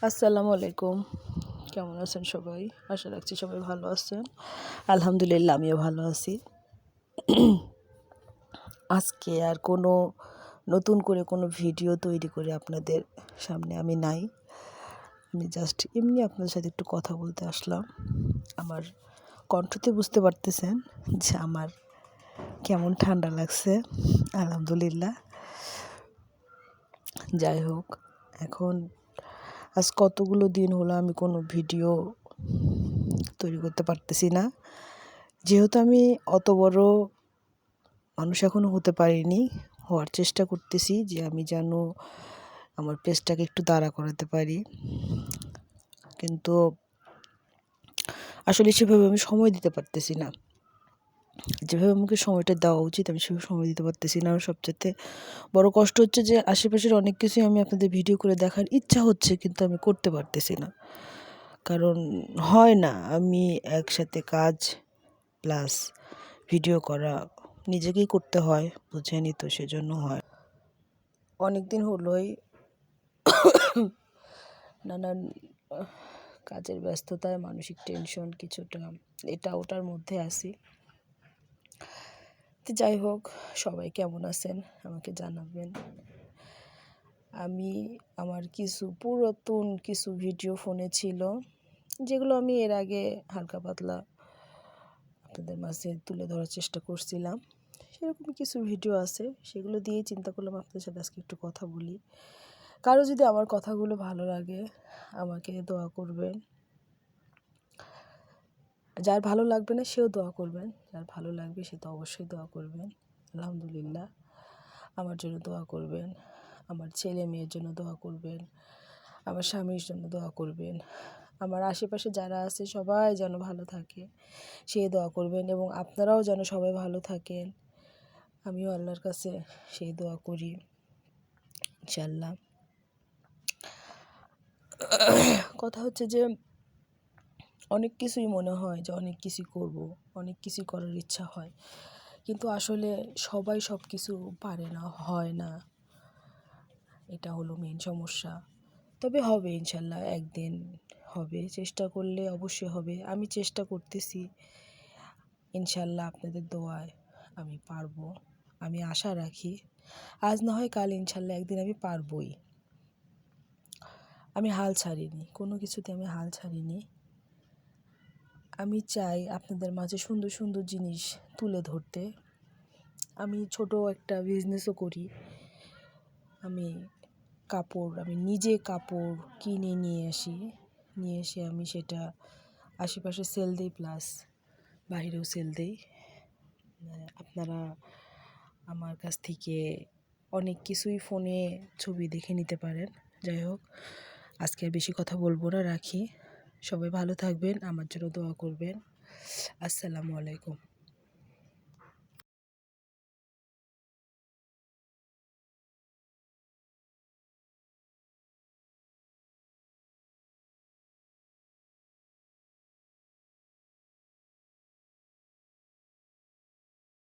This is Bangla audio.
আসসালামু আলাইকুম। কেমন আছেন সবাই? আশা রাখছি সবাই ভালো আছেন। আলহামদুলিল্লাহ আমিও ভালো আছি। আজকে আর নতুন করে কোনো ভিডিও তৈরি করে আপনাদের সামনে আমি নাই। আমি জাস্ট এমনি আপনাদের সাথে একটু কথা বলতে আসলাম। আমার কণ্ঠতে বুঝতে পারতেছেন যে আমার কেমন ঠান্ডা লাগছে। আলহামদুলিল্লাহ। যাই হোক, এখন আজ কতগুলো দিন হলো আমি কোনো ভিডিও তৈরি করতে পারতেছি না। যেহেতু আমি অত বড় মানুষ এখনও হতে পারিনি, হওয়ার চেষ্টা করতেছি যে আমি যেন আমার পেজটাকে একটু দাঁড়া করাতে পারি। কিন্তু আসলে সেভাবে আমি সময় দিতে পারতেছি না। যেভাবে আমাকে সময়টা দেওয়া উচিত আমি সেভাবে সময় দিতে পারতেছি না। আর সবচাইতে বড় কষ্ট হচ্ছে যে আশেপাশের অনেক কিছুই আমি আপনাদের ভিডিও করে দেখার ইচ্ছা হচ্ছে, কিন্তু আমি করতে পারতেছি না। কারণ হয় না, আমি একসাথে কাজ প্লাস ভিডিও করা নিজেকেই করতে হয়, বুঝেনি তো, সেজন্য হয়। অনেক দিন হলোই নানান কাজের ব্যস্ততায়, মানসিক টেনশন কিছুটা এটা ওটার মধ্যে আছি। তো যাই হোক, সবাই কেমন আছেন আমাকে জানাবেন। আমি আমার পুরাতন কিছু ভিডিও ফোনে ছিল, যেগুলো আমি এর আগে হালকা পাতলা আপনাদের মাঝে তুলে ধরার চেষ্টা করছিলাম। সেরকম কিছু ভিডিও আছে, সেগুলো দিয়েই চিন্তা করলাম আপনাদের সাথে আজকে একটু কথা বলি। কারো যদি আমার কথাগুলো ভালো লাগে আমাকে দোয়া করবেন, যার ভালো লাগবে না সেও দোয়া করবেন, যার ভালো লাগবে সে তো অবশ্যই দোয়া করবেন। আলহামদুলিল্লাহ, আমার জন্য দোয়া করবেন, আমার ছেলে মেয়ের জন্য দোয়া করবেন, আমার স্বামীর জন্য দোয়া করবেন, আমার আশেপাশে যারা আছে সবাই যেন ভালো থাকে সে দোয়া করবেন, এবং আপনারাও যেন সবাই ভালো থাকেন আমিও আল্লাহর কাছে সেই দোয়া করি ইনশাআল্লাহ। কথা হচ্ছে যে অনেক কিছুই মনে হয় যে অনেক কিছুই করব, অনেক কিছুই করার ইচ্ছা হয়, কিন্তু আসলে সবাই সব কিছু পারে না, হয় না। এটা হলো মেন সমস্যা। তবে হবে ইনশাল্লাহ, একদিন হবে, চেষ্টা করলে অবশ্যই হবে। আমি চেষ্টা করতেছি, ইনশাল্লাহ আপনাদের দোয়ায় আমি পারবো। আমি আশা রাখি আজ না হয় কাল ইনশাল্লাহ একদিন আমি পারবই। আমি হাল ছাড়িনি, কোনো কিছুতে আমি হাল ছাড়িনি। আমি চাই আপনাদের মাঝে সুন্দর সুন্দর জিনিস তুলে ধরতে। আমি ছোট একটা বিজনেসও করি। আমি নিজে কাপড় কিনে নিয়ে এসে আমি সেটা আশেপাশে সেল দিই, প্লাস বাইরেও সেল দিই। আপনারা আমার কাছ থেকে অনেক কিছুই ফোনে ছবি দেখে নিতে পারেন। যাই হোক, আজকে আর বেশি কথা বলবো না, রাখি। সবাই ভালো থাকবেন, আমার জন্য দোয়া করবেন। আসসালামু আলাইকুম।